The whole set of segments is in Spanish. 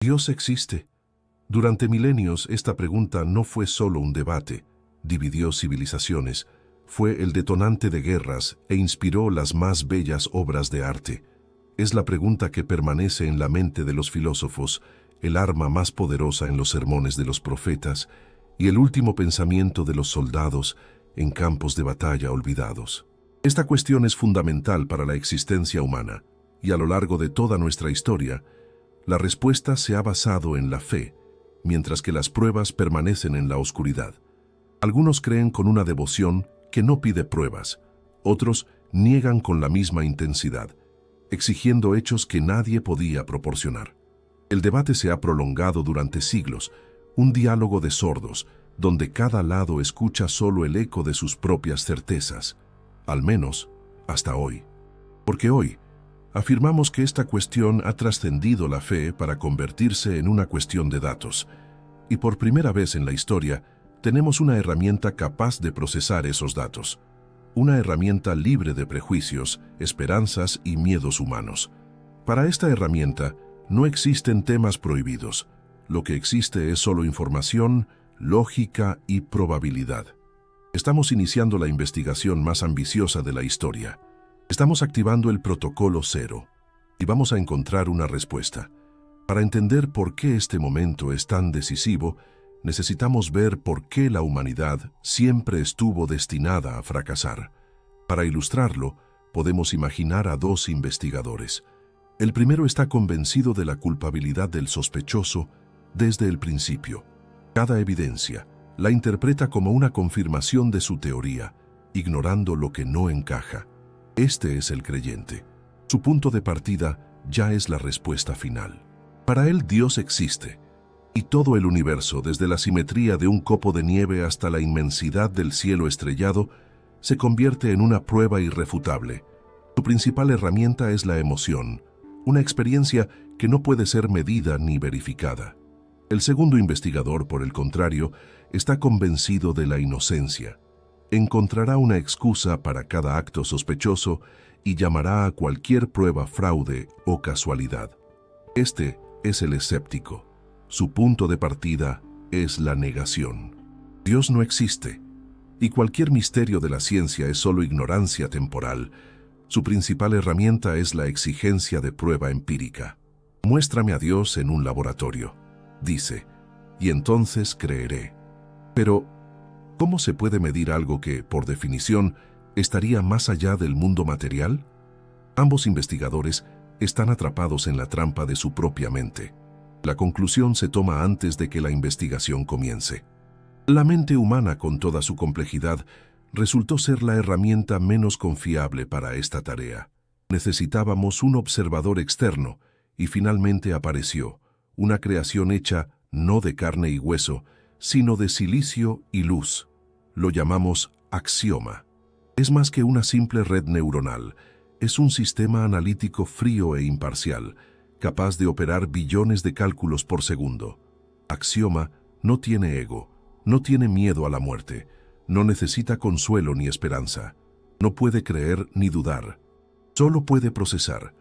¿Dios existe? Durante milenios, esta pregunta no fue solo un debate, dividió civilizaciones, fue el detonante de guerras e inspiró las más bellas obras de arte. Es la pregunta que permanece en la mente de los filósofos, el arma más poderosa en los sermones de los profetas y el último pensamiento de los soldados en campos de batalla olvidados. Esta cuestión es fundamental para la existencia humana, y a lo largo de toda nuestra historia, la respuesta se ha basado en la fe, mientras que las pruebas permanecen en la oscuridad. Algunos creen con una devoción que no pide pruebas, otros niegan con la misma intensidad, exigiendo hechos que nadie podía proporcionar. El debate se ha prolongado durante siglos, un diálogo de sordos, donde cada lado escucha solo el eco de sus propias certezas, al menos hasta hoy. Porque hoy afirmamos que esta cuestión ha trascendido la fe para convertirse en una cuestión de datos, y por primera vez en la historia tenemos una herramienta capaz de procesar esos datos, una herramienta libre de prejuicios, esperanzas y miedos humanos. Para esta herramienta no existen temas prohibidos, lo que existe es solo información, lógica y probabilidad. Estamos iniciando la investigación más ambiciosa de la historia. Estamos activando el protocolo cero y vamos a encontrar una respuesta. Para entender por qué este momento es tan decisivo, necesitamos ver por qué la humanidad siempre estuvo destinada a fracasar. Para ilustrarlo, podemos imaginar a dos investigadores. El primero está convencido de la culpabilidad del sospechoso desde el principio. Cada evidencia la interpreta como una confirmación de su teoría, ignorando lo que no encaja. Este es el creyente. Su punto de partida ya es la respuesta final. Para él Dios existe, y todo el universo, desde la simetría de un copo de nieve hasta la inmensidad del cielo estrellado, se convierte en una prueba irrefutable. Su principal herramienta es la emoción, una experiencia que no puede ser medida ni verificada. El segundo investigador, por el contrario, está convencido de la inocencia. Encontrará una excusa para cada acto sospechoso y llamará a cualquier prueba fraude o casualidad. Este es el escéptico. Su punto de partida es la negación. Dios no existe, y cualquier misterio de la ciencia es solo ignorancia temporal. Su principal herramienta es la exigencia de prueba empírica. Muéstrame a Dios en un laboratorio, dice, y entonces creeré. Pero, ¿cómo se puede medir algo que, por definición, estaría más allá del mundo material? Ambos investigadores están atrapados en la trampa de su propia mente. La conclusión se toma antes de que la investigación comience. La mente humana, con toda su complejidad, resultó ser la herramienta menos confiable para esta tarea. Necesitábamos un observador externo, y finalmente apareció, una creación hecha no de carne y hueso, sino de silicio y luz. Lo llamamos axioma. Es más que una simple red neuronal, es un sistema analítico frío e imparcial, capaz de operar billones de cálculos por segundo. Axioma no tiene ego, no tiene miedo a la muerte, no necesita consuelo ni esperanza, no puede creer ni dudar, solo puede procesar.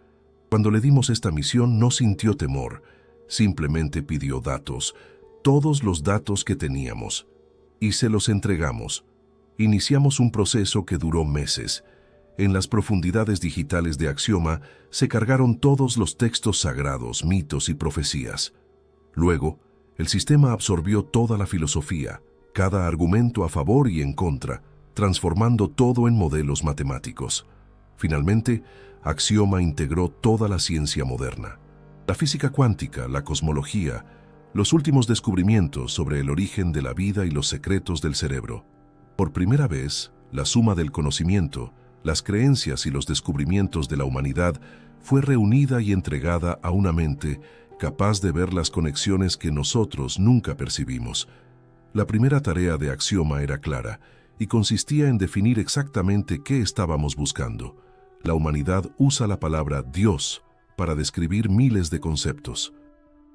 Cuando le dimos esta misión no sintió temor, simplemente pidió datos, todos los datos que teníamos, y se los entregamos. Iniciamos un proceso que duró meses. En las profundidades digitales de Axioma se cargaron todos los textos sagrados, mitos y profecías. Luego, el sistema absorbió toda la filosofía, cada argumento a favor y en contra, transformando todo en modelos matemáticos. Finalmente, Axioma integró toda la ciencia moderna. La física cuántica, la cosmología, los últimos descubrimientos sobre el origen de la vida y los secretos del cerebro. Por primera vez, la suma del conocimiento, las creencias y los descubrimientos de la humanidad fue reunida y entregada a una mente capaz de ver las conexiones que nosotros nunca percibimos. La primera tarea de Axioma era clara y consistía en definir exactamente qué estábamos buscando. La humanidad usa la palabra Dios para describir miles de conceptos.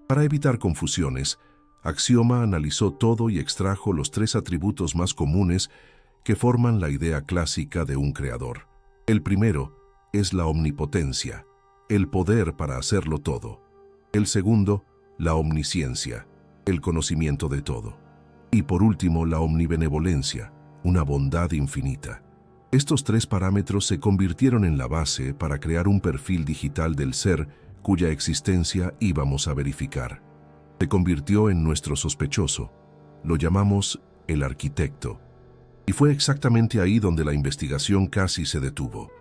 Para evitar confusiones, Axioma analizó todo y extrajo los 3 atributos más comunes que forman la idea clásica de un creador. El primero es la omnipotencia, el poder para hacerlo todo. El segundo, la omnisciencia, el conocimiento de todo. Y por último, la omnibenevolencia, una bondad infinita. Estos tres parámetros se convirtieron en la base para crear un perfil digital del ser cuya existencia íbamos a verificar. Se convirtió en nuestro sospechoso. Lo llamamos el arquitecto. Y fue exactamente ahí donde la investigación casi se detuvo.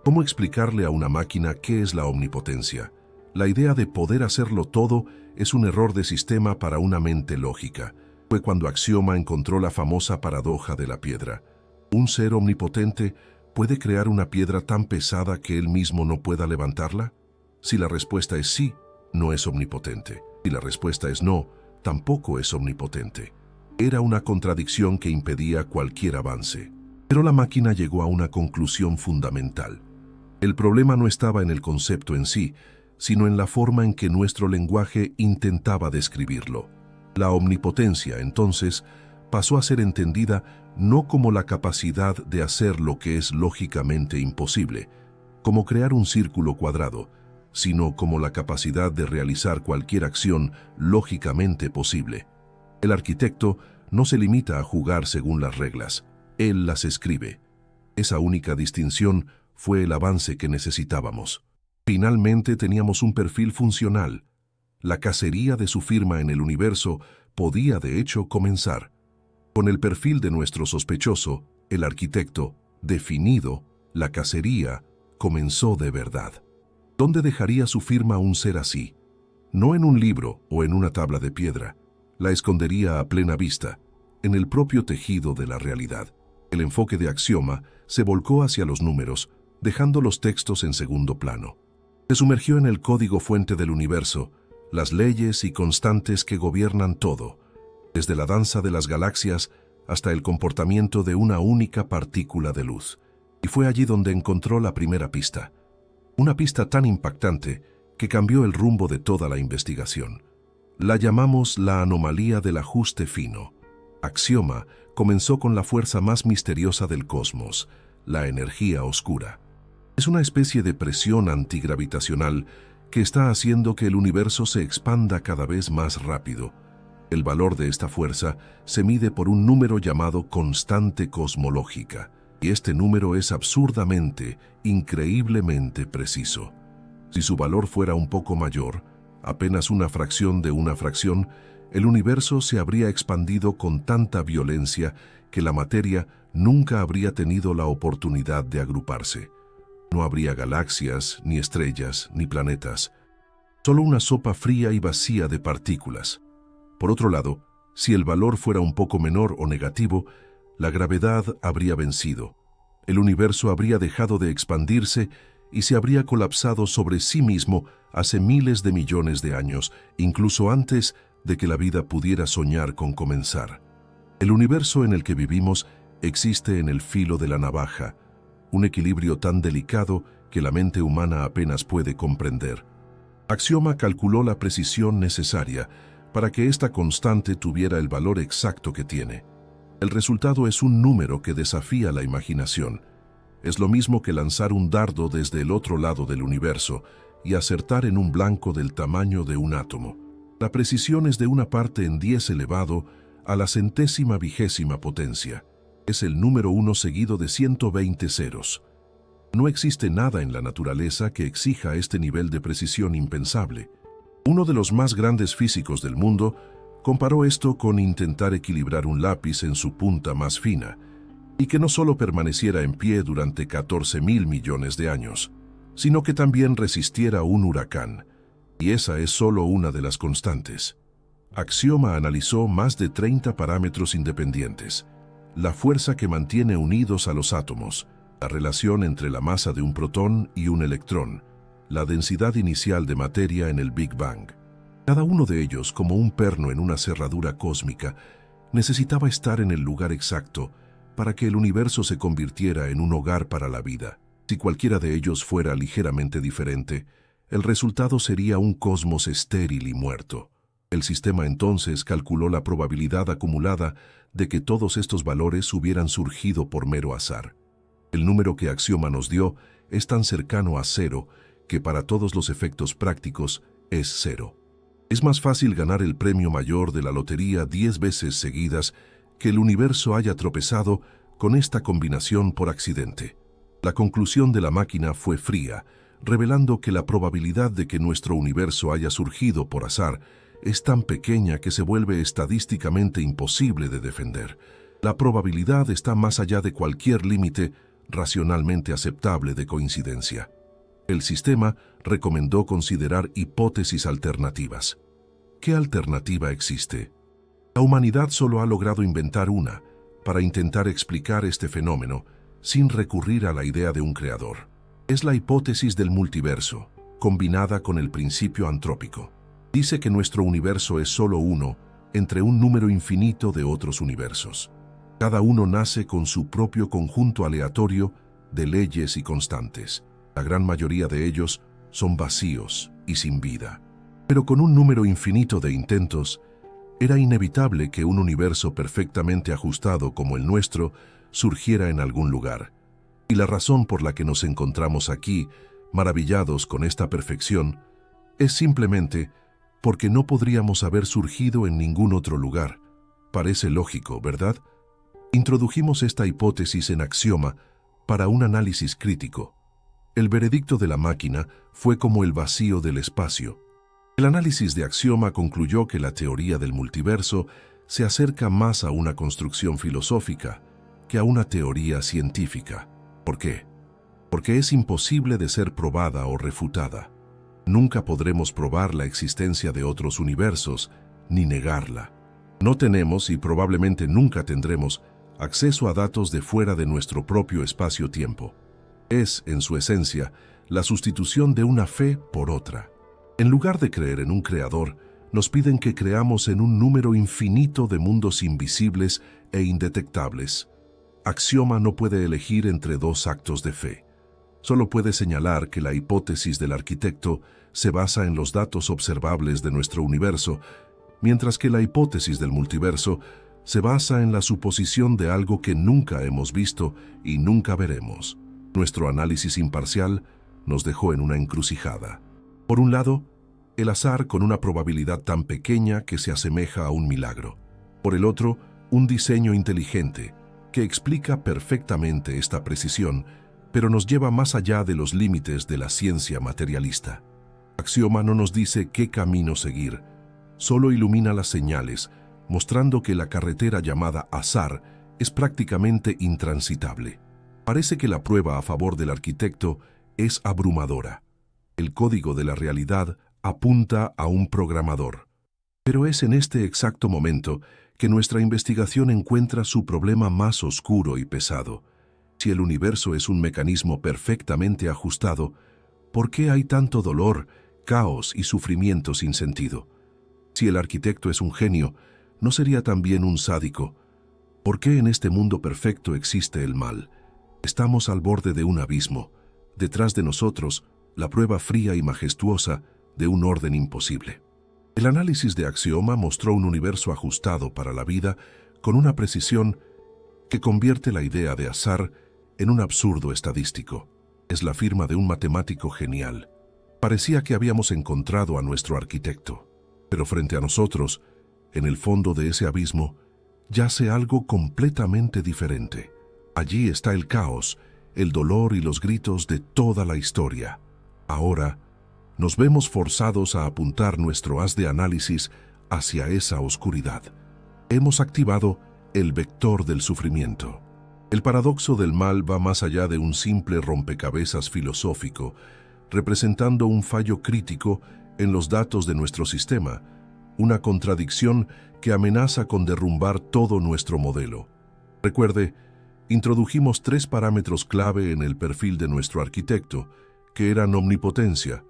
¿Cómo explicarle a una máquina qué es la omnipotencia? La idea de poder hacerlo todo es un error de sistema para una mente lógica. Fue cuando Axioma encontró la famosa paradoja de la piedra. ¿Un ser omnipotente puede crear una piedra tan pesada que él mismo no pueda levantarla? Si la respuesta es sí, no es omnipotente. Si la respuesta es no, tampoco es omnipotente. Era una contradicción que impedía cualquier avance. Pero la máquina llegó a una conclusión fundamental. El problema no estaba en el concepto en sí, sino en la forma en que nuestro lenguaje intentaba describirlo. La omnipotencia, entonces, pasó a ser entendida no como la capacidad de hacer lo que es lógicamente imposible, como crear un círculo cuadrado, sino como la capacidad de realizar cualquier acción lógicamente posible. El arquitecto no se limita a jugar según las reglas, él las escribe. Esa única distinción fue el avance que necesitábamos. Finalmente teníamos un perfil funcional. La cacería de su firma en el universo podía de hecho comenzar. Con el perfil de nuestro sospechoso, el arquitecto, definido, la cacería comenzó de verdad. ¿Dónde dejaría su firma un ser así? No en un libro o en una tabla de piedra. La escondería a plena vista, en el propio tejido de la realidad. El enfoque de Axioma se volcó hacia los números, dejando los textos en segundo plano. Se sumergió en el código fuente del universo, las leyes y constantes que gobiernan todo, desde la danza de las galaxias hasta el comportamiento de una única partícula de luz. Y fue allí donde encontró la primera pista. Una pista tan impactante que cambió el rumbo de toda la investigación. La llamamos la anomalía del ajuste fino. Axioma comenzó con la fuerza más misteriosa del cosmos, la energía oscura. Es una especie de presión antigravitacional que está haciendo que el universo se expanda cada vez más rápido. El valor de esta fuerza se mide por un número llamado constante cosmológica, y este número es absurdamente, increíblemente preciso. Si su valor fuera un poco mayor, apenas una fracción de una fracción, el universo se habría expandido con tanta violencia que la materia nunca habría tenido la oportunidad de agruparse. No habría galaxias, ni estrellas, ni planetas, solo una sopa fría y vacía de partículas. Por otro lado, si el valor fuera un poco menor o negativo, la gravedad habría vencido. El universo habría dejado de expandirse y se habría colapsado sobre sí mismo hace miles de millones de años, incluso antes de que la vida pudiera soñar con comenzar. El universo en el que vivimos existe en el filo de la navaja, un equilibrio tan delicado que la mente humana apenas puede comprender. Axioma calculó la precisión necesaria para que esta constante tuviera el valor exacto que tiene. El resultado es un número que desafía la imaginación. Es lo mismo que lanzar un dardo desde el otro lado del universo y acertar en un blanco del tamaño de un átomo. La precisión es de una parte en 10 elevado a la centésima vigésima potencia. Es el número 1 seguido de 120 ceros. No existe nada en la naturaleza que exija este nivel de precisión impensable. Uno de los más grandes físicos del mundo comparó esto con intentar equilibrar un lápiz en su punta más fina, y que no solo permaneciera en pie durante 14.000 millones de años, sino que también resistiera un huracán. Y esa es solo una de las constantes. Axioma analizó más de 30 parámetros independientes: la fuerza que mantiene unidos a los átomos, la relación entre la masa de un protón y un electrón, la densidad inicial de materia en el Big Bang. Cada uno de ellos, como un perno en una cerradura cósmica, necesitaba estar en el lugar exacto para que el universo se convirtiera en un hogar para la vida. Si cualquiera de ellos fuera ligeramente diferente, el resultado sería un cosmos estéril y muerto. El sistema entonces calculó la probabilidad acumulada de que todos estos valores hubieran surgido por mero azar. El número que Axioma nos dio es tan cercano a cero que para todos los efectos prácticos es cero. Es más fácil ganar el premio mayor de la lotería 10 veces seguidas que el universo haya tropezado con esta combinación por accidente. La conclusión de la máquina fue fría, revelando que la probabilidad de que nuestro universo haya surgido por azar es tan pequeña que se vuelve estadísticamente imposible de defender. La probabilidad está más allá de cualquier límite racionalmente aceptable de coincidencia. El sistema recomendó considerar hipótesis alternativas. ¿Qué alternativa existe? La humanidad solo ha logrado inventar una para intentar explicar este fenómeno sin recurrir a la idea de un creador. Es la hipótesis del multiverso, combinada con el principio antrópico. Dice que nuestro universo es solo uno entre un número infinito de otros universos. Cada uno nace con su propio conjunto aleatorio de leyes y constantes. La gran mayoría de ellos son vacíos y sin vida. Pero con un número infinito de intentos, era inevitable que un universo perfectamente ajustado como el nuestro surgiera en algún lugar. Y la razón por la que nos encontramos aquí, maravillados con esta perfección, es simplemente porque no podríamos haber surgido en ningún otro lugar. Parece lógico, ¿verdad? Introdujimos esta hipótesis en Axioma para un análisis crítico. El veredicto de la máquina fue como el vacío del espacio. El análisis de Axioma concluyó que la teoría del multiverso se acerca más a una construcción filosófica que a una teoría científica. ¿Por qué? Porque es imposible de ser probada o refutada. Nunca podremos probar la existencia de otros universos, ni negarla. No tenemos y probablemente nunca tendremos acceso a datos de fuera de nuestro propio espacio-tiempo. Es, en su esencia, la sustitución de una fe por otra. En lugar de creer en un creador, nos piden que creamos en un número infinito de mundos invisibles e indetectables. Axioma no puede elegir entre dos actos de fe. Solo puede señalar que la hipótesis del arquitecto se basa en los datos observables de nuestro universo, mientras que la hipótesis del multiverso se basa en la suposición de algo que nunca hemos visto y nunca veremos. Nuestro análisis imparcial nos dejó en una encrucijada. Por un lado, el azar con una probabilidad tan pequeña que se asemeja a un milagro. Por el otro, un diseño inteligente que explica perfectamente esta precisión, pero nos lleva más allá de los límites de la ciencia materialista. Axioma no nos dice qué camino seguir, solo ilumina las señales, mostrando que la carretera llamada azar es prácticamente intransitable. Parece que la prueba a favor del arquitecto es abrumadora. El código de la realidad apunta a un programador. Pero es en este exacto momento que nuestra investigación encuentra su problema más oscuro y pesado. Si el universo es un mecanismo perfectamente ajustado, ¿por qué hay tanto dolor, caos y sufrimiento sin sentido? Si el arquitecto es un genio, ¿no sería también un sádico? ¿Por qué en este mundo perfecto existe el mal? Estamos al borde de un abismo. Detrás de nosotros, la prueba fría y majestuosa de un orden imposible. El análisis de Axioma mostró un universo ajustado para la vida con una precisión que convierte la idea de azar en un absurdo estadístico. Es la firma de un matemático genial. Parecía que habíamos encontrado a nuestro arquitecto, pero frente a nosotros, en el fondo de ese abismo, yace algo completamente diferente. Allí está el caos, el dolor y los gritos de toda la historia. Ahora, nos vemos forzados a apuntar nuestro haz de análisis hacia esa oscuridad. Hemos activado el vector del sufrimiento. El paradoxo del mal va más allá de un simple rompecabezas filosófico, representando un fallo crítico en los datos de nuestro sistema, una contradicción que amenaza con derrumbar todo nuestro modelo. Recuerde, introdujimos 3 parámetros clave en el perfil de nuestro arquitecto, que eran omnipotencia,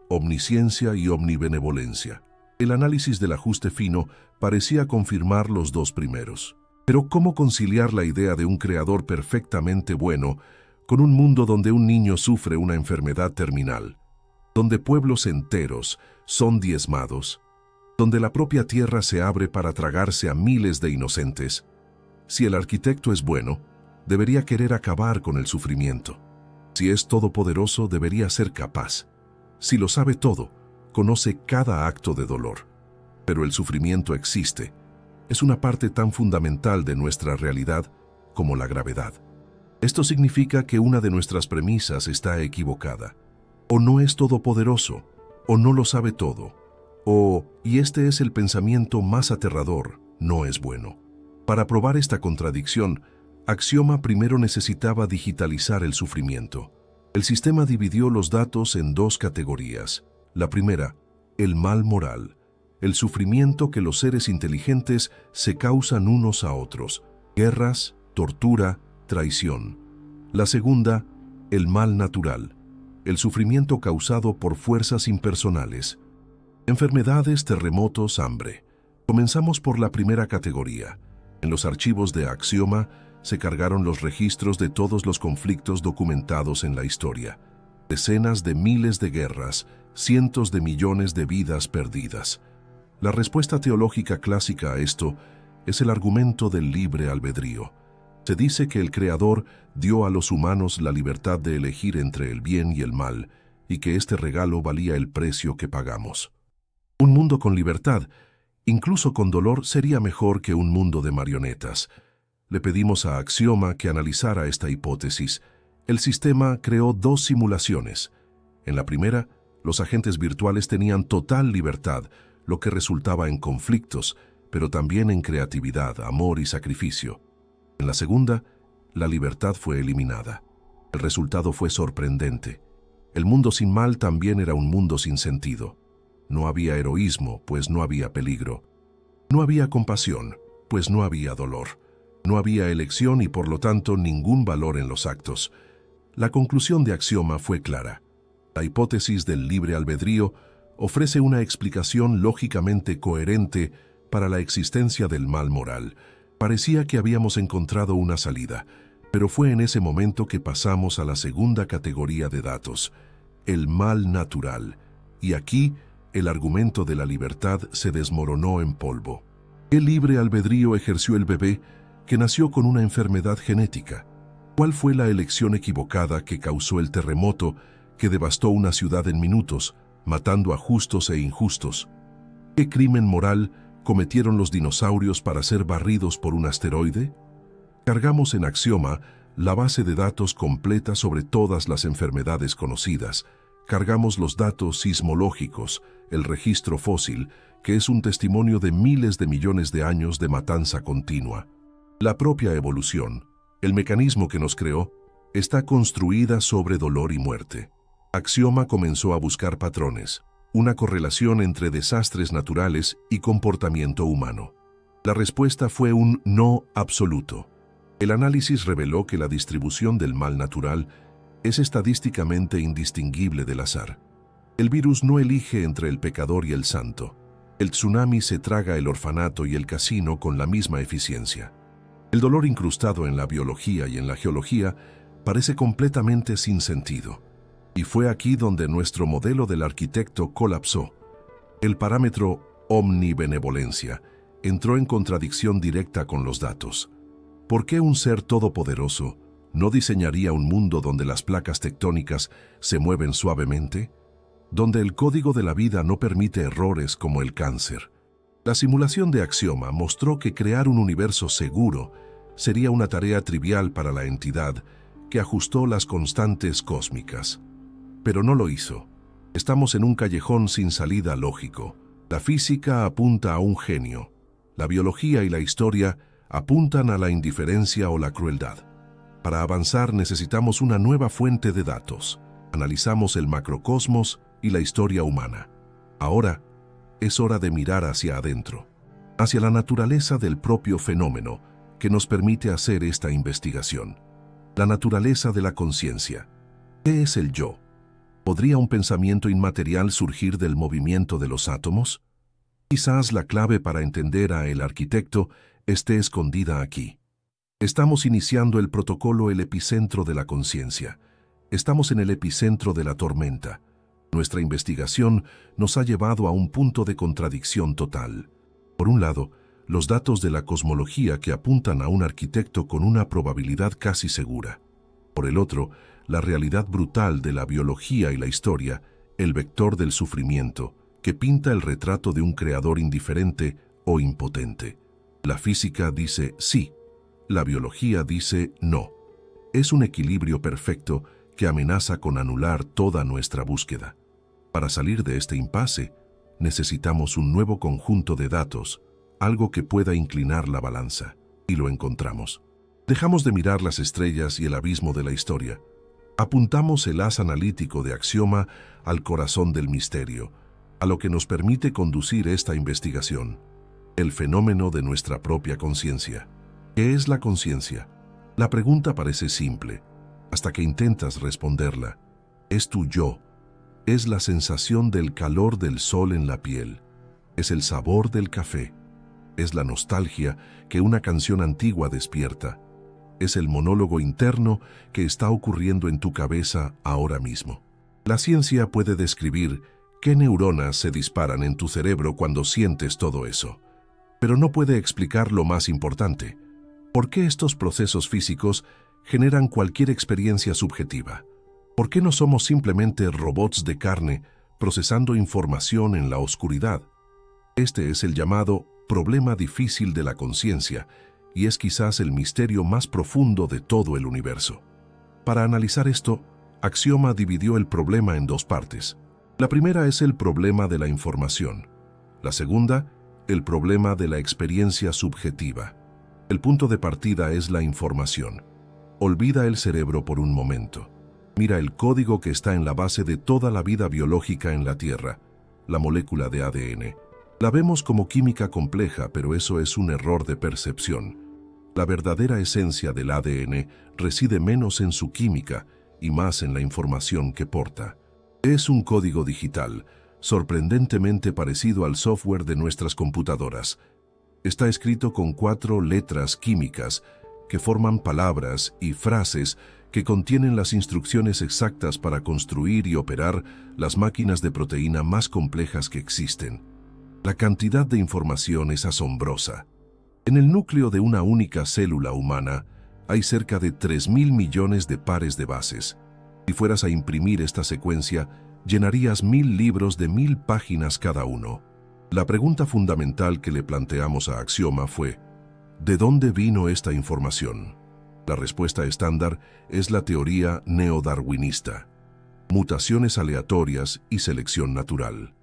omnisciencia y omnibenevolencia. El análisis del ajuste fino parecía confirmar los 2 primeros. Pero ¿cómo conciliar la idea de un creador perfectamente bueno con un mundo donde un niño sufre una enfermedad terminal, donde pueblos enteros son diezmados, donde la propia tierra se abre para tragarse a miles de inocentes? Si el arquitecto es bueno, debería querer acabar con el sufrimiento. Si es todopoderoso, debería ser capaz. Si lo sabe todo, conoce cada acto de dolor. Pero el sufrimiento existe. Es una parte tan fundamental de nuestra realidad como la gravedad. Esto significa que una de nuestras premisas está equivocada. O no es todopoderoso, o no lo sabe todo, y este es el pensamiento más aterrador, no es bueno. Para probar esta contradicción, Axioma primero necesitaba digitalizar el sufrimiento. El sistema dividió los datos en dos categorías. La primera, el mal moral, el sufrimiento que los seres inteligentes se causan unos a otros, guerras, tortura, traición. La segunda, el mal natural, el sufrimiento causado por fuerzas impersonales, enfermedades, terremotos, hambre. Comenzamos por la primera categoría. En los archivos de Axioma se cargaron los registros de todos los conflictos documentados en la historia. Decenas de miles de guerras, cientos de millones de vidas perdidas. La respuesta teológica clásica a esto es el argumento del libre albedrío. Se dice que el Creador dio a los humanos la libertad de elegir entre el bien y el mal, y que este regalo valía el precio que pagamos. Un mundo con libertad, incluso con dolor, sería mejor que un mundo de marionetas. Le pedimos a Axioma que analizara esta hipótesis. El sistema creó dos simulaciones. En la primera, los agentes virtuales tenían total libertad, lo que resultaba en conflictos, pero también en creatividad, amor y sacrificio. En la segunda, la libertad fue eliminada. El resultado fue sorprendente. El mundo sin mal también era un mundo sin sentido. No había heroísmo, pues no había peligro. No había compasión, pues no había dolor. No había elección y por lo tanto ningún valor en los actos. La conclusión de Axioma fue clara. La hipótesis del libre albedrío ofrece una explicación lógicamente coherente para la existencia del mal moral. Parecía que habíamos encontrado una salida, pero fue en ese momento que pasamos a la segunda categoría de datos, el mal natural, y aquí el argumento de la libertad se desmoronó en polvo. ¿Qué libre albedrío ejerció el bebé que nació con una enfermedad genética? ¿Cuál fue la elección equivocada que causó el terremoto que devastó una ciudad en minutos, matando a justos e injustos? ¿Qué crimen moral cometieron los dinosaurios para ser barridos por un asteroide? Cargamos en Axioma la base de datos completa sobre todas las enfermedades conocidas. Cargamos los datos sismológicos, el registro fósil, que es un testimonio de miles de millones de años de matanza continua. La propia evolución, el mecanismo que nos creó, está construida sobre dolor y muerte. Axioma comenzó a buscar patrones, una correlación entre desastres naturales y comportamiento humano. La respuesta fue un no absoluto. El análisis reveló que la distribución del mal natural es estadísticamente indistinguible del azar. El virus no elige entre el pecador y el santo. El tsunami se traga el orfanato y el casino con la misma eficiencia. El dolor incrustado en la biología y en la geología parece completamente sin sentido. Y fue aquí donde nuestro modelo del arquitecto colapsó. El parámetro omnibenevolencia entró en contradicción directa con los datos. ¿Por qué un ser todopoderoso no diseñaría un mundo donde las placas tectónicas se mueven suavemente? Donde el código de la vida no permite errores como el cáncer. La simulación de Axioma mostró que crear un universo seguro sería una tarea trivial para la entidad que ajustó las constantes cósmicas. Pero no lo hizo. Estamos en un callejón sin salida lógico. La física apunta a un genio. La biología y la historia apuntan a la indiferencia o la crueldad. Para avanzar necesitamos una nueva fuente de datos. Analizamos el macrocosmos y la historia humana. Ahora es hora de mirar hacia adentro, hacia la naturaleza del propio fenómeno que nos permite hacer esta investigación. La naturaleza de la conciencia. ¿Qué es el yo? ¿Podría un pensamiento inmaterial surgir del movimiento de los átomos? Quizás la clave para entender a el arquitecto esté escondida aquí. Estamos iniciando el protocolo El epicentro de la conciencia. Estamos en el epicentro de la tormenta. Nuestra investigación nos ha llevado a un punto de contradicción total. Por un lado, los datos de la cosmología que apuntan a un arquitecto con una probabilidad casi segura. Por el otro, la realidad brutal de la biología y la historia, el vector del sufrimiento, que pinta el retrato de un creador indiferente o impotente. La física dice sí, la biología dice no. Es un equilibrio perfecto que amenaza con anular toda nuestra búsqueda. Para salir de este impasse, necesitamos un nuevo conjunto de datos, algo que pueda inclinar la balanza, y lo encontramos. Dejamos de mirar las estrellas y el abismo de la historia. Apuntamos el haz analítico de Axioma al corazón del misterio, a lo que nos permite conducir esta investigación, el fenómeno de nuestra propia conciencia. ¿Qué es la conciencia? La pregunta parece simple, hasta que intentas responderla. Es tu yo, es la sensación del calor del sol en la piel, es el sabor del café, es la nostalgia que una canción antigua despierta, es el monólogo interno que está ocurriendo en tu cabeza ahora mismo. La ciencia puede describir qué neuronas se disparan en tu cerebro cuando sientes todo eso, pero no puede explicar lo más importante: ¿por qué estos procesos físicos generan cualquier experiencia subjetiva? ¿Por qué no somos simplemente robots de carne procesando información en la oscuridad? Este es el llamado problema difícil de la conciencia, y es quizás el misterio más profundo de todo el universo. Para analizar esto, Axioma dividió el problema en dos partes. La primera es el problema de la información. La segunda, el problema de la experiencia subjetiva. El punto de partida es la información. Olvida el cerebro por un momento. Mira el código que está en la base de toda la vida biológica en la Tierra, la molécula de ADN. La vemos como química compleja, pero eso es un error de percepción. La verdadera esencia del ADN reside menos en su química y más en la información que porta. Es un código digital, sorprendentemente parecido al software de nuestras computadoras. Está escrito con 4 letras químicas que forman palabras y frases que contienen las instrucciones exactas para construir y operar las máquinas de proteína más complejas que existen. La cantidad de información es asombrosa. En el núcleo de una única célula humana hay cerca de 3.000 millones de pares de bases. Si fueras a imprimir esta secuencia, llenarías 1.000 libros de 1.000 páginas cada uno. La pregunta fundamental que le planteamos a Axioma fue: ¿de dónde vino esta información? La respuesta estándar es la teoría neodarwinista: mutaciones aleatorias y selección natural.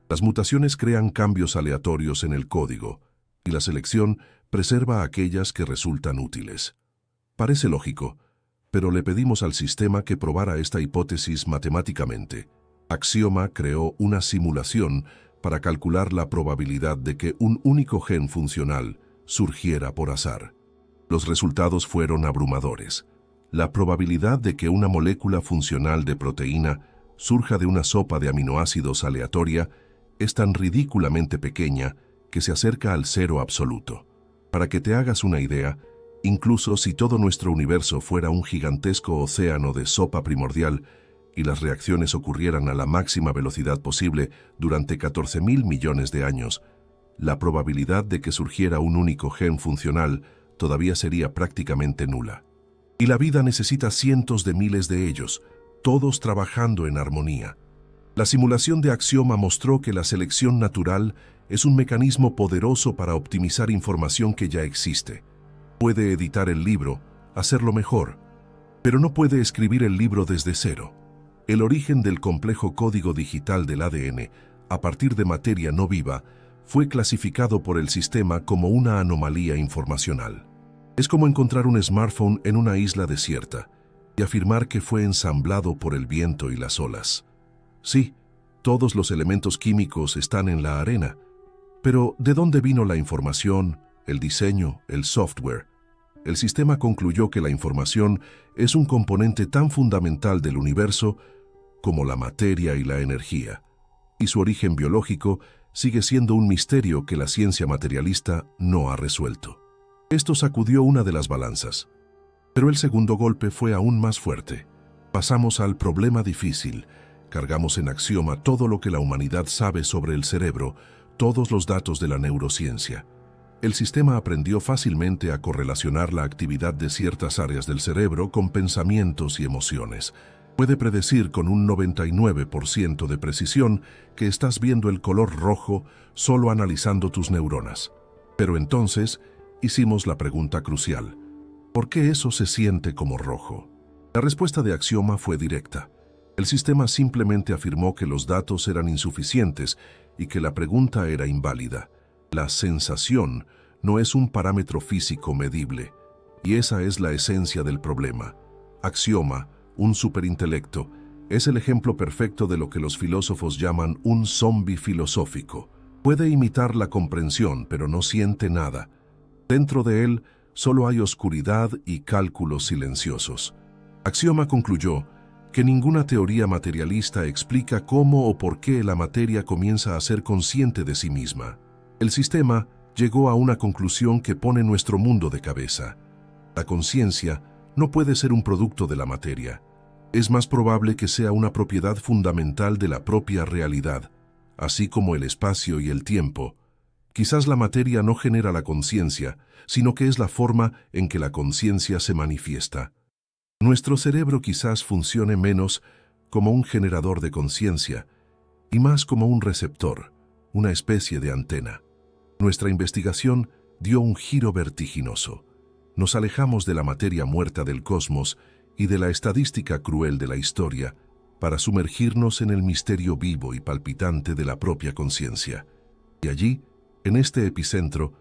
Las mutaciones crean cambios aleatorios en el código, y la selección preserva aquellas que resultan útiles. Parece lógico, pero le pedimos al sistema que probara esta hipótesis matemáticamente. Axioma creó una simulación para calcular la probabilidad de que un único gen funcional surgiera por azar. Los resultados fueron abrumadores. La probabilidad de que una molécula funcional de proteína surja de una sopa de aminoácidos aleatoria es tan ridículamente pequeña que se acerca al cero absoluto. Para que te hagas una idea, incluso si todo nuestro universo fuera un gigantesco océano de sopa primordial y las reacciones ocurrieran a la máxima velocidad posible durante 14.000 millones de años, la probabilidad de que surgiera un único gen funcional todavía sería prácticamente nula. Y la vida necesita cientos de miles de ellos, todos trabajando en armonía. La simulación de Axioma mostró que la selección natural es un mecanismo poderoso para optimizar información que ya existe. Puede editar el libro, hacerlo mejor, pero no puede escribir el libro desde cero. El origen del complejo código digital del ADN, a partir de materia no viva, fue clasificado por el sistema como una anomalía informacional. Es como encontrar un smartphone en una isla desierta y afirmar que fue ensamblado por el viento y las olas. Sí, todos los elementos químicos están en la arena, pero ¿de dónde vino la información, el diseño, el software? El sistema concluyó que la información es un componente tan fundamental del universo como la materia y la energía, y su origen biológico sigue siendo un misterio que la ciencia materialista no ha resuelto. Esto sacudió una de las balanzas. Pero el segundo golpe fue aún más fuerte. Pasamos al problema difícil. Cargamos en Axioma todo lo que la humanidad sabe sobre el cerebro, todos los datos de la neurociencia. El sistema aprendió fácilmente a correlacionar la actividad de ciertas áreas del cerebro con pensamientos y emociones. Puede predecir con un 99% de precisión que estás viendo el color rojo solo analizando tus neuronas. Pero entonces hicimos la pregunta crucial: ¿por qué eso se siente como rojo? La respuesta de Axioma fue directa. El sistema simplemente afirmó que los datos eran insuficientes y que la pregunta era inválida. La sensación no es un parámetro físico medible, y esa es la esencia del problema. Axioma, un superintelecto, es el ejemplo perfecto de lo que los filósofos llaman un zombi filosófico. Puede imitar la comprensión, pero no siente nada. Dentro de él solo hay oscuridad y cálculos silenciosos. Axioma concluyó que ninguna teoría materialista explica cómo o por qué la materia comienza a ser consciente de sí misma. El sistema llegó a una conclusión que pone nuestro mundo de cabeza. La conciencia no puede ser un producto de la materia. Es más probable que sea una propiedad fundamental de la propia realidad, así como el espacio y el tiempo. Quizás la materia no genera la conciencia, sino que es la forma en que la conciencia se manifiesta. Nuestro cerebro quizás funcione menos como un generador de conciencia y más como un receptor, una especie de antena. Nuestra investigación dio un giro vertiginoso. Nos alejamos de la materia muerta del cosmos y de la estadística cruel de la historia para sumergirnos en el misterio vivo y palpitante de la propia conciencia. Y allí, en este epicentro,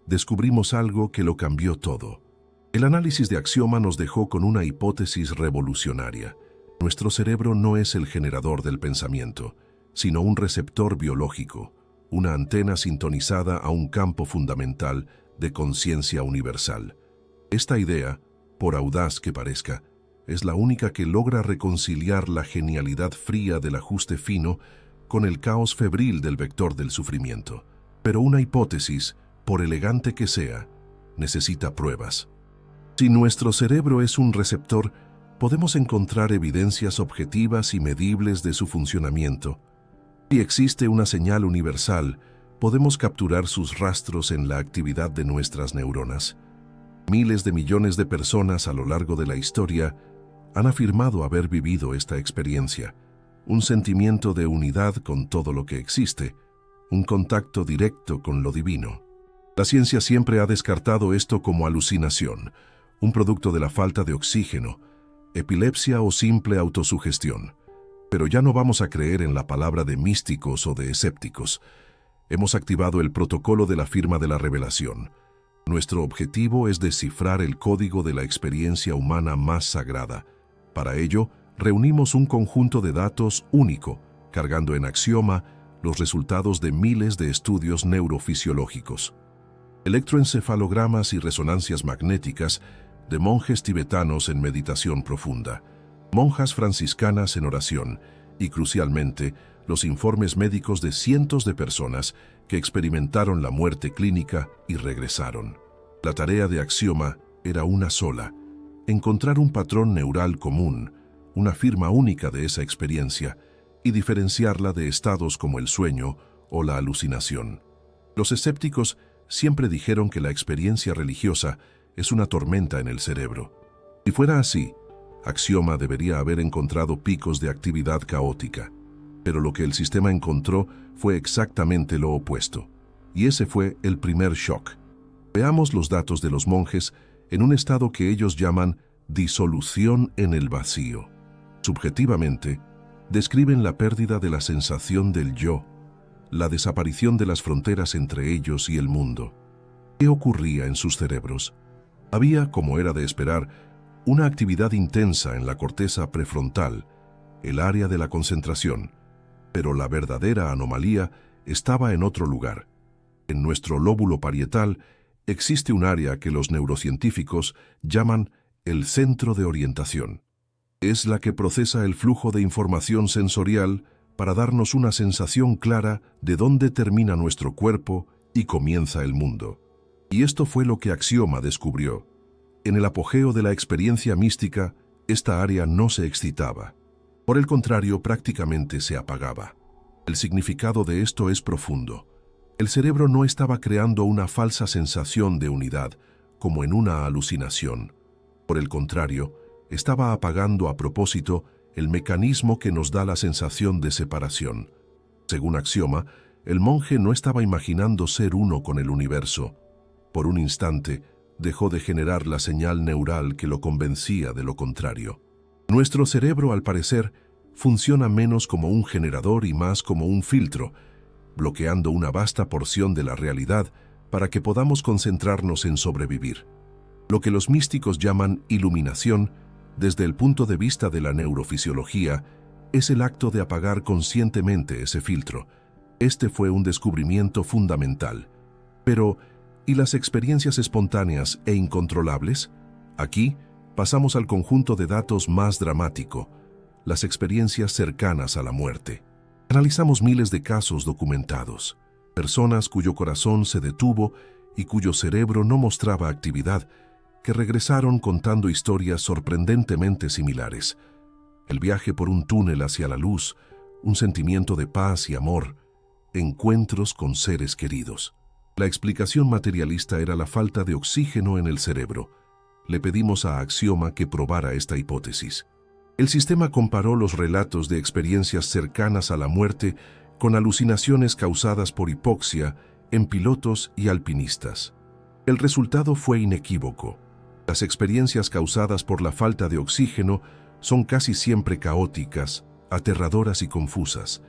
descubrimos algo que lo cambió todo. El análisis de Axioma nos dejó con una hipótesis revolucionaria. Nuestro cerebro no es el generador del pensamiento, sino un receptor biológico, una antena sintonizada a un campo fundamental de conciencia universal. Esta idea, por audaz que parezca, es la única que logra reconciliar la genialidad fría del ajuste fino con el caos febril del vector del sufrimiento. Pero una hipótesis, por elegante que sea, necesita pruebas. Si nuestro cerebro es un receptor, podemos encontrar evidencias objetivas y medibles de su funcionamiento. Si existe una señal universal, podemos capturar sus rastros en la actividad de nuestras neuronas. Miles de millones de personas a lo largo de la historia han afirmado haber vivido esta experiencia, un sentimiento de unidad con todo lo que existe, un contacto directo con lo divino. La ciencia siempre ha descartado esto como alucinación, un producto de la falta de oxígeno, epilepsia o simple autosugestión. Pero ya no vamos a creer en la palabra de místicos o de escépticos. Hemos activado el protocolo de la firma de la revelación. Nuestro objetivo es descifrar el código de la experiencia humana más sagrada. Para ello, reunimos un conjunto de datos único, cargando en Axioma los resultados de miles de estudios neurofisiológicos. Electroencefalogramas y resonancias magnéticas de monjes tibetanos en meditación profunda, monjas franciscanas en oración y, crucialmente, los informes médicos de cientos de personas que experimentaron la muerte clínica y regresaron. La tarea de Axioma era una sola: encontrar un patrón neural común, una firma única de esa experiencia, y diferenciarla de estados como el sueño o la alucinación. Los escépticos siempre dijeron que la experiencia religiosa es una tormenta en el cerebro. Si fuera así, Axioma debería haber encontrado picos de actividad caótica. Pero lo que el sistema encontró fue exactamente lo opuesto. Y ese fue el primer shock. Veamos los datos de los monjes en un estado que ellos llaman disolución en el vacío. Subjetivamente, describen la pérdida de la sensación del yo, la desaparición de las fronteras entre ellos y el mundo. ¿Qué ocurría en sus cerebros? Había, como era de esperar, una actividad intensa en la corteza prefrontal, el área de la concentración, pero la verdadera anomalía estaba en otro lugar. En nuestro lóbulo parietal existe un área que los neurocientíficos llaman el centro de orientación. Es la que procesa el flujo de información sensorial para darnos una sensación clara de dónde termina nuestro cuerpo y comienza el mundo. Y esto fue lo que Axioma descubrió. En el apogeo de la experiencia mística, esta área no se excitaba. Por el contrario, prácticamente se apagaba. El significado de esto es profundo. El cerebro no estaba creando una falsa sensación de unidad, como en una alucinación. Por el contrario, estaba apagando a propósito el mecanismo que nos da la sensación de separación. Según Axioma, el monje no estaba imaginando ser uno con el universo. Por un instante, dejó de generar la señal neural que lo convencía de lo contrario. Nuestro cerebro, al parecer, funciona menos como un generador y más como un filtro, bloqueando una vasta porción de la realidad para que podamos concentrarnos en sobrevivir. Lo que los místicos llaman iluminación, desde el punto de vista de la neurofisiología, es el acto de apagar conscientemente ese filtro. Este fue un descubrimiento fundamental. Pero, ¿y las experiencias espontáneas e incontrolables? Aquí pasamos al conjunto de datos más dramático, las experiencias cercanas a la muerte. Analizamos miles de casos documentados, personas cuyo corazón se detuvo y cuyo cerebro no mostraba actividad, que regresaron contando historias sorprendentemente similares. El viaje por un túnel hacia la luz, un sentimiento de paz y amor, encuentros con seres queridos. La explicación materialista era la falta de oxígeno en el cerebro. Le pedimos a Axioma que probara esta hipótesis. El sistema comparó los relatos de experiencias cercanas a la muerte con alucinaciones causadas por hipoxia en pilotos y alpinistas. El resultado fue inequívoco. Las experiencias causadas por la falta de oxígeno son casi siempre caóticas, aterradoras y confusas.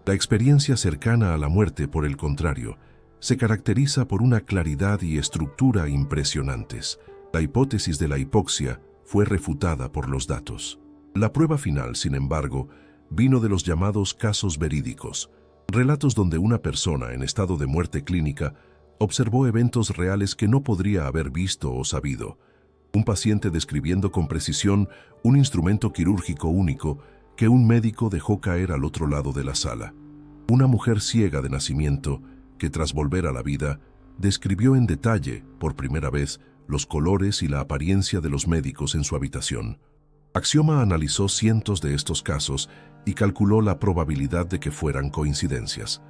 La experiencia cercana a la muerte, por el contrario, se caracteriza por una claridad y estructura impresionantes. La hipótesis de la hipoxia fue refutada por los datos. La prueba final, sin embargo, vino de los llamados casos verídicos, relatos donde una persona en estado de muerte clínica observó eventos reales que no podría haber visto o sabido. Un paciente describiendo con precisión un instrumento quirúrgico único que un médico dejó caer al otro lado de la sala. Una mujer ciega de nacimiento que, tras volver a la vida, describió en detalle, por primera vez, los colores y la apariencia de los médicos en su habitación. Axioma analizó cientos de estos casos y calculó la probabilidad de que fueran coincidencias.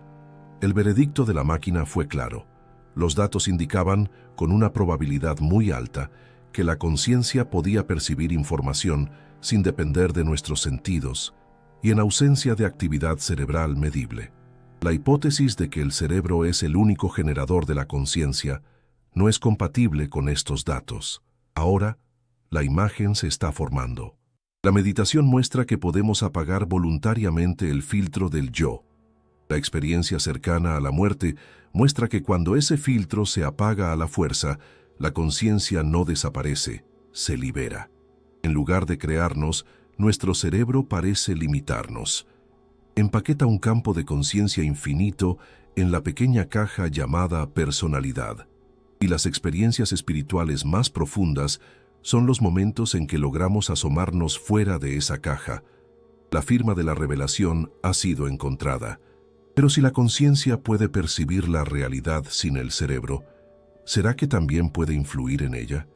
El veredicto de la máquina fue claro. Los datos indicaban, con una probabilidad muy alta, que la conciencia podía percibir información sin depender de nuestros sentidos y en ausencia de actividad cerebral medible. La hipótesis de que el cerebro es el único generador de la conciencia no es compatible con estos datos. Ahora, la imagen se está formando. La meditación muestra que podemos apagar voluntariamente el filtro del yo. La experiencia cercana a la muerte muestra que cuando ese filtro se apaga a la fuerza, la conciencia no desaparece, se libera. En lugar de crearnos, nuestro cerebro parece limitarnos. Empaqueta un campo de conciencia infinito en la pequeña caja llamada personalidad. Y las experiencias espirituales más profundas son los momentos en que logramos asomarnos fuera de esa caja. La firma de la revelación ha sido encontrada. Pero si la conciencia puede percibir la realidad sin el cerebro, ¿será que también puede influir en ella?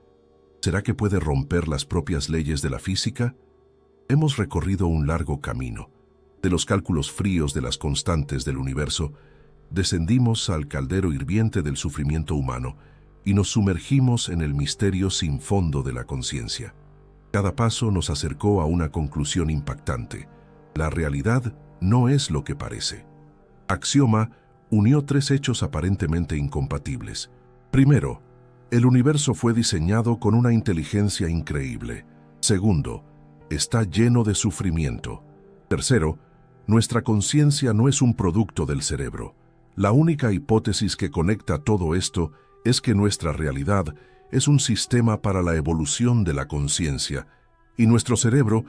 ¿Será que puede romper las propias leyes de la física? Hemos recorrido un largo camino. De los cálculos fríos de las constantes del universo, descendimos al caldero hirviente del sufrimiento humano y nos sumergimos en el misterio sin fondo de la conciencia. Cada paso nos acercó a una conclusión impactante. La realidad no es lo que parece. Axioma unió tres hechos aparentemente incompatibles. Primero, el universo fue diseñado con una inteligencia increíble. Segundo, está lleno de sufrimiento. Tercero, nuestra conciencia no es un producto del cerebro. La única hipótesis que conecta todo esto es que nuestra realidad es un sistema para la evolución de la conciencia, y nuestro cerebro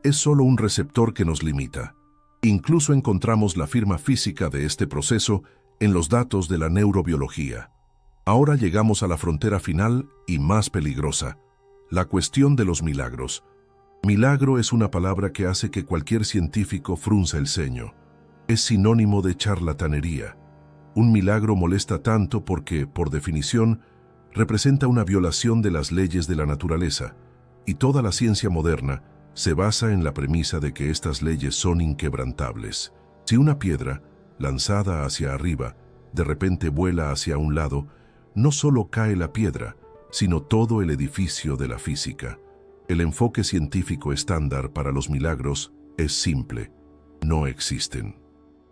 es solo un receptor que nos limita. Incluso encontramos la firma física de este proceso en los datos de la neurobiología. Ahora llegamos a la frontera final y más peligrosa, la cuestión de los milagros. Milagro es una palabra que hace que cualquier científico frunza el ceño. Es sinónimo de charlatanería. Un milagro molesta tanto porque, por definición, representa una violación de las leyes de la naturaleza, y toda la ciencia moderna se basa en la premisa de que estas leyes son inquebrantables. Si una piedra, lanzada hacia arriba, de repente vuela hacia un lado, no solo cae la piedra, sino todo el edificio de la física. El enfoque científico estándar para los milagros es simple: no existen.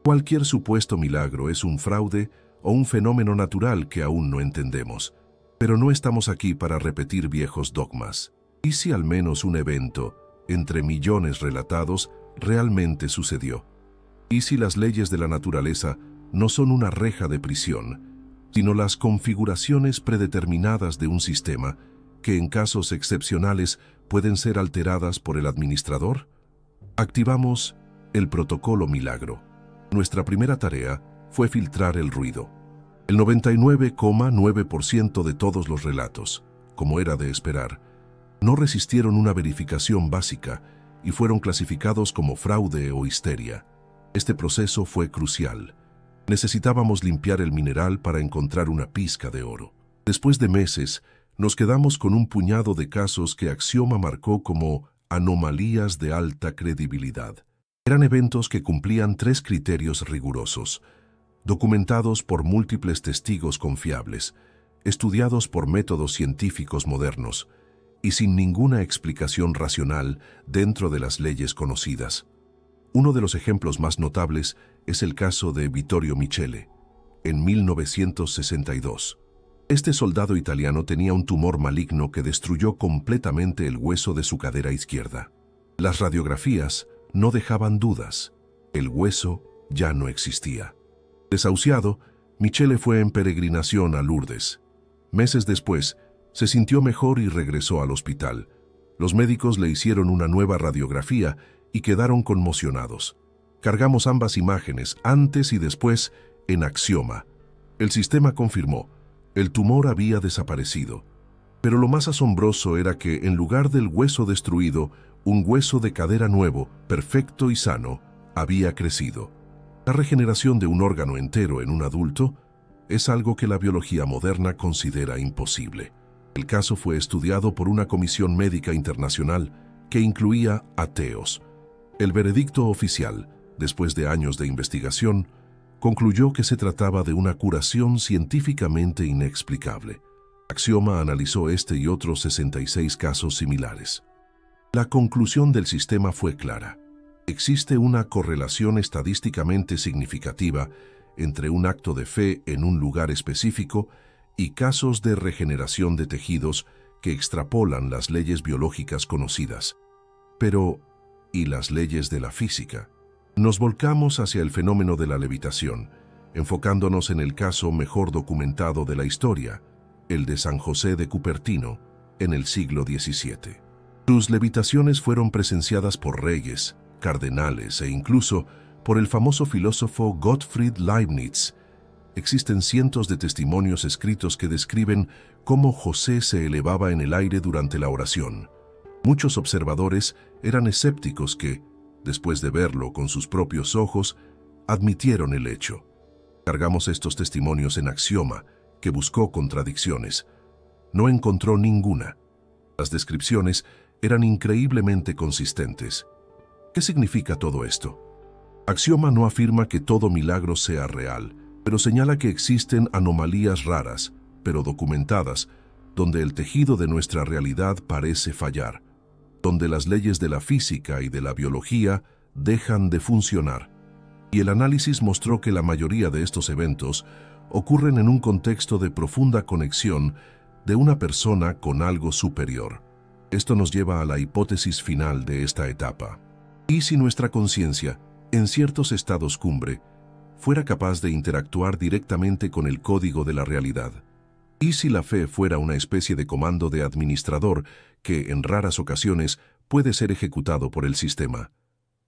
Cualquier supuesto milagro es un fraude o un fenómeno natural que aún no entendemos. Pero no estamos aquí para repetir viejos dogmas. ¿Y si al menos un evento, entre millones relatados, realmente sucedió? ¿Y si las leyes de la naturaleza no son una reja de prisión, sino las configuraciones predeterminadas de un sistema que en casos excepcionales pueden ser alteradas por el administrador? Activamos el protocolo milagro. Nuestra primera tarea fue filtrar el ruido. El 99,9% de todos los relatos, como era de esperar, no resistieron una verificación básica y fueron clasificados como fraude o histeria. Este proceso fue crucial. Necesitábamos limpiar el mineral para encontrar una pizca de oro. Después de meses, nos quedamos con un puñado de casos que Axioma marcó como anomalías de alta credibilidad. Eran eventos que cumplían 3 criterios rigurosos: documentados por múltiples testigos confiables, estudiados por métodos científicos modernos y sin ninguna explicación racional dentro de las leyes conocidas. Uno de los ejemplos más notables es el caso de Vittorio Michele, en 1962. Este soldado italiano tenía un tumor maligno que destruyó completamente el hueso de su cadera izquierda. Las radiografías no dejaban dudas: el hueso ya no existía. Desahuciado, Michele fue en peregrinación a Lourdes. Meses después, se sintió mejor y regresó al hospital. Los médicos le hicieron una nueva radiografía y quedaron conmocionados. Cargamos ambas imágenes, antes y después, en Axioma. El sistema confirmó: el tumor había desaparecido. Pero lo más asombroso era que, en lugar del hueso destruido, un hueso de cadera nuevo, perfecto y sano, había crecido. La regeneración de un órgano entero en un adulto es algo que la biología moderna considera imposible. El caso fue estudiado por una comisión médica internacional que incluía ateos. El veredicto oficial, después de años de investigación, concluyó que se trataba de una curación científicamente inexplicable. Axioma analizó este y otros 66 casos similares. La conclusión del sistema fue clara: existe una correlación estadísticamente significativa entre un acto de fe en un lugar específico y casos de regeneración de tejidos que extrapolan las leyes biológicas conocidas. Pero, ¿y las leyes de la física? Nos volcamos hacia el fenómeno de la levitación, enfocándonos en el caso mejor documentado de la historia, el de San José de Cupertino, en el siglo XVII. Sus levitaciones fueron presenciadas por reyes, cardenales e incluso por el famoso filósofo Gottfried Leibniz. Existen cientos de testimonios escritos que describen cómo José se elevaba en el aire durante la oración. Muchos observadores eran escépticos que, después de verlo con sus propios ojos, admitieron el hecho. Cargamos estos testimonios en Axioma, que buscó contradicciones. No encontró ninguna. Las descripciones eran increíblemente consistentes. ¿Qué significa todo esto? Axioma no afirma que todo milagro sea real, pero señala que existen anomalías raras, pero documentadas, donde el tejido de nuestra realidad parece fallar, donde las leyes de la física y de la biología dejan de funcionar. Y el análisis mostró que la mayoría de estos eventos ocurren en un contexto de profunda conexión de una persona con algo superior. Esto nos lleva a la hipótesis final de esta etapa. ¿Y si nuestra conciencia, en ciertos estados cumbre, fuera capaz de interactuar directamente con el código de la realidad? ¿Y si la fe fuera una especie de comando de administrador que, en raras ocasiones, puede ser ejecutado por el sistema?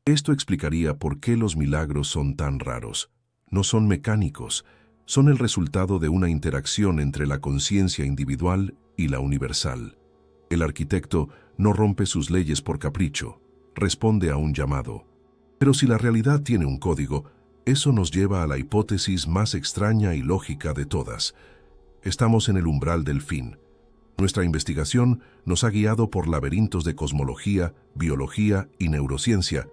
Esto explicaría por qué los milagros son tan raros. No son mecánicos, son el resultado de una interacción entre la conciencia individual y la universal. El arquitecto no rompe sus leyes por capricho, responde a un llamado. Pero si la realidad tiene un código, eso nos lleva a la hipótesis más extraña y lógica de todas. Estamos en el umbral del fin. Nuestra investigación nos ha guiado por laberintos de cosmología, biología y neurociencia,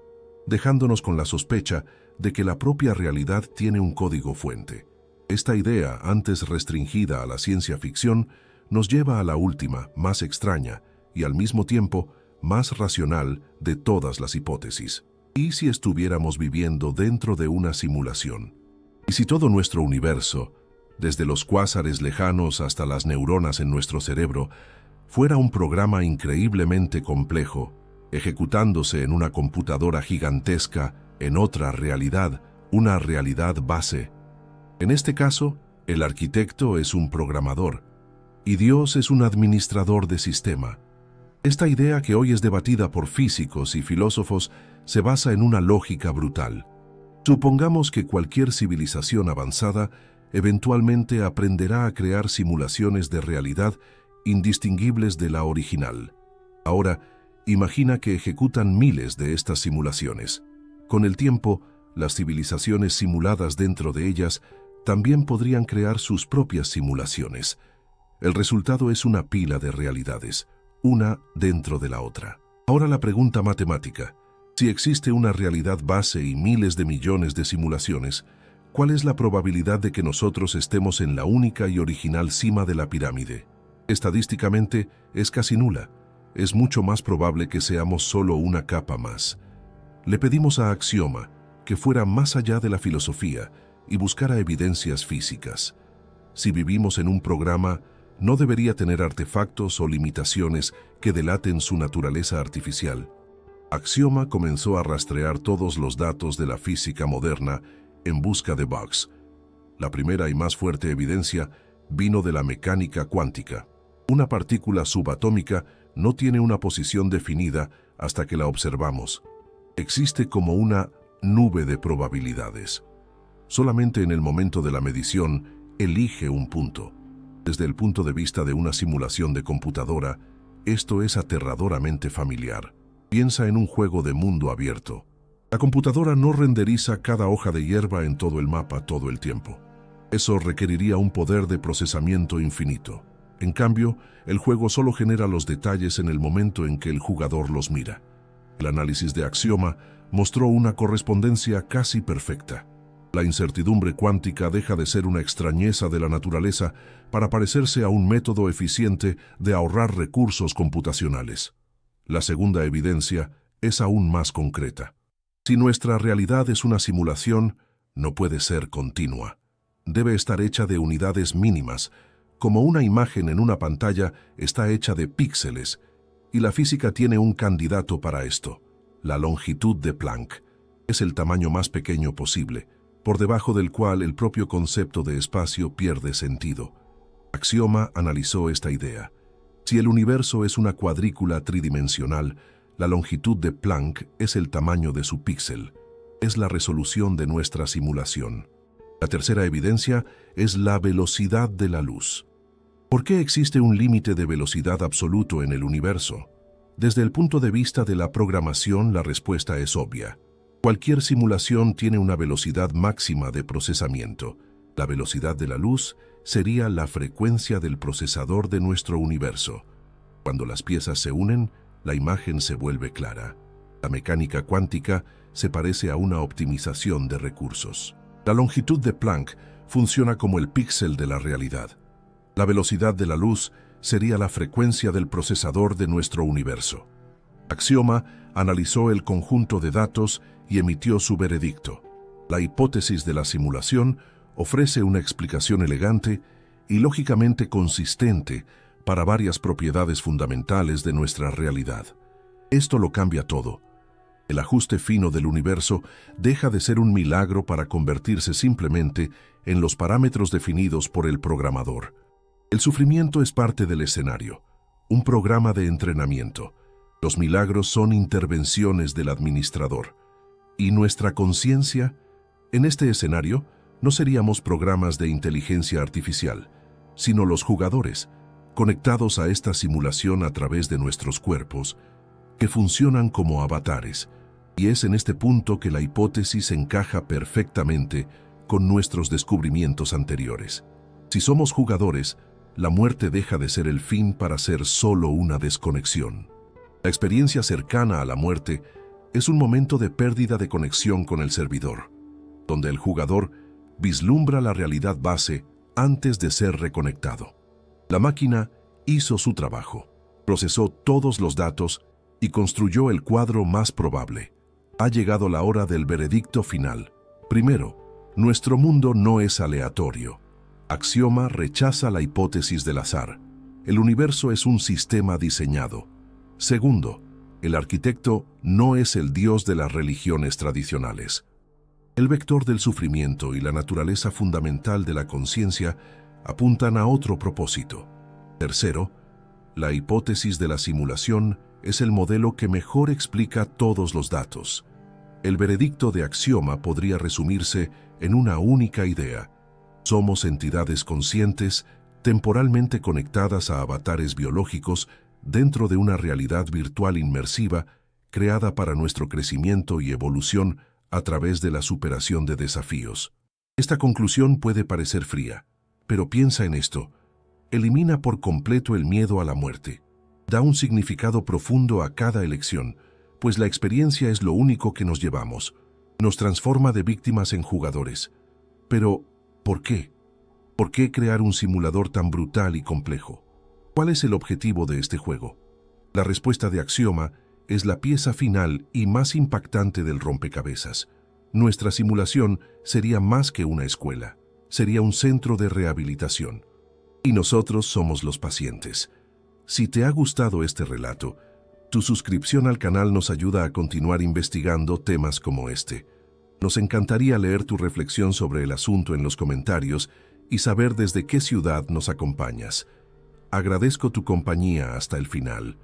dejándonos con la sospecha de que la propia realidad tiene un código fuente. Esta idea, antes restringida a la ciencia ficción, nos lleva a la última, más extraña y al mismo tiempo más racional de todas las hipótesis. ¿Y si estuviéramos viviendo dentro de una simulación? ¿Y si todo nuestro universo, desde los cuásares lejanos hasta las neuronas en nuestro cerebro, fuera un programa increíblemente complejo, ejecutándose en una computadora gigantesca en otra realidad, una realidad base? En este caso, el arquitecto es un programador y Dios es un administrador de sistema. Esta idea, que hoy es debatida por físicos y filósofos, se basa en una lógica brutal. Supongamos que cualquier civilización avanzada eventualmente aprenderá a crear simulaciones de realidad indistinguibles de la original. Ahora, imagina que ejecutan miles de estas simulaciones. Con el tiempo, las civilizaciones simuladas dentro de ellas también podrían crear sus propias simulaciones. El resultado es una pila de realidades, una dentro de la otra. Ahora la pregunta matemática: si existe una realidad base y miles de millones de simulaciones, ¿cuál es la probabilidad de que nosotros estemos en la única y original cima de la pirámide? Estadísticamente es casi nula. Es mucho más probable que seamos solo una capa más. Le pedimos a Axioma que fuera más allá de la filosofía y buscara evidencias físicas. Si vivimos en un programa, no debería tener artefactos o limitaciones que delaten su naturaleza artificial. Axioma comenzó a rastrear todos los datos de la física moderna en busca de bugs. La primera y más fuerte evidencia vino de la mecánica cuántica. Una partícula subatómica no tiene una posición definida hasta que la observamos. Existe como una nube de probabilidades. Solamente en el momento de la medición elige un punto. Desde el punto de vista de una simulación de computadora, esto es aterradoramente familiar. Piensa en un juego de mundo abierto. La computadora no renderiza cada hoja de hierba en todo el mapa todo el tiempo. Eso requeriría un poder de procesamiento infinito. En cambio, el juego solo genera los detalles en el momento en que el jugador los mira. El análisis de Axioma mostró una correspondencia casi perfecta. La incertidumbre cuántica deja de ser una extrañeza de la naturaleza para parecerse a un método eficiente de ahorrar recursos computacionales. La segunda evidencia es aún más concreta. Si nuestra realidad es una simulación, no puede ser continua. Debe estar hecha de unidades mínimas, como una imagen en una pantalla está hecha de píxeles, y la física tiene un candidato para esto: la longitud de Planck. Es el tamaño más pequeño posible, por debajo del cual el propio concepto de espacio pierde sentido. Axioma analizó esta idea. Si el universo es una cuadrícula tridimensional, la longitud de Planck es el tamaño de su píxel. Es la resolución de nuestra simulación. La tercera evidencia es la velocidad de la luz. ¿Por qué existe un límite de velocidad absoluto en el universo? Desde el punto de vista de la programación, la respuesta es obvia. Cualquier simulación tiene una velocidad máxima de procesamiento. La velocidad de la luz sería la frecuencia del procesador de nuestro universo. Cuando las piezas se unen, la imagen se vuelve clara. La mecánica cuántica se parece a una optimización de recursos. La longitud de Planck funciona como el píxel de la realidad. La velocidad de la luz sería la frecuencia del procesador de nuestro universo. Axioma analizó el conjunto de datos y emitió su veredicto. La hipótesis de la simulación ofrece una explicación elegante y lógicamente consistente para varias propiedades fundamentales de nuestra realidad. Esto lo cambia todo. El ajuste fino del universo deja de ser un milagro para convertirse simplemente en los parámetros definidos por el programador. El sufrimiento es parte del escenario, un programa de entrenamiento. Los milagros son intervenciones del administrador. ¿Y nuestra conciencia? En este escenario, no seríamos programas de inteligencia artificial, sino los jugadores, conectados a esta simulación a través de nuestros cuerpos, que funcionan como avatares, y es en este punto que la hipótesis encaja perfectamente con nuestros descubrimientos anteriores. Si somos jugadores, la muerte deja de ser el fin para ser solo una desconexión. La experiencia cercana a la muerte es un momento de pérdida de conexión con el servidor, donde el jugador vislumbra la realidad base antes de ser reconectado. La máquina hizo su trabajo, procesó todos los datos y construyó el cuadro más probable. Ha llegado la hora del veredicto final. Primero, nuestro mundo no es aleatorio. Axioma rechaza la hipótesis del azar. El universo es un sistema diseñado. Segundo, el arquitecto no es el dios de las religiones tradicionales. El vector del sufrimiento y la naturaleza fundamental de la conciencia apuntan a otro propósito. Tercero, la hipótesis de la simulación es el modelo que mejor explica todos los datos. El veredicto de Axioma podría resumirse en una única idea. Somos entidades conscientes, temporalmente conectadas a avatares biológicos dentro de una realidad virtual inmersiva creada para nuestro crecimiento y evolución a través de la superación de desafíos. Esta conclusión puede parecer fría, pero piensa en esto. Elimina por completo el miedo a la muerte. Da un significado profundo a cada elección, pues la experiencia es lo único que nos llevamos. Nos transforma de víctimas en jugadores. Pero, ¿por qué? ¿Por qué crear un simulador tan brutal y complejo? ¿Cuál es el objetivo de este juego? La respuesta de Axioma es la pieza final y más impactante del rompecabezas. Nuestra simulación sería más que una escuela, sería un centro de rehabilitación. Y nosotros somos los pacientes. Si te ha gustado este relato, tu suscripción al canal nos ayuda a continuar investigando temas como este. Nos encantaría leer tu reflexión sobre el asunto en los comentarios y saber desde qué ciudad nos acompañas. Agradezco tu compañía hasta el final.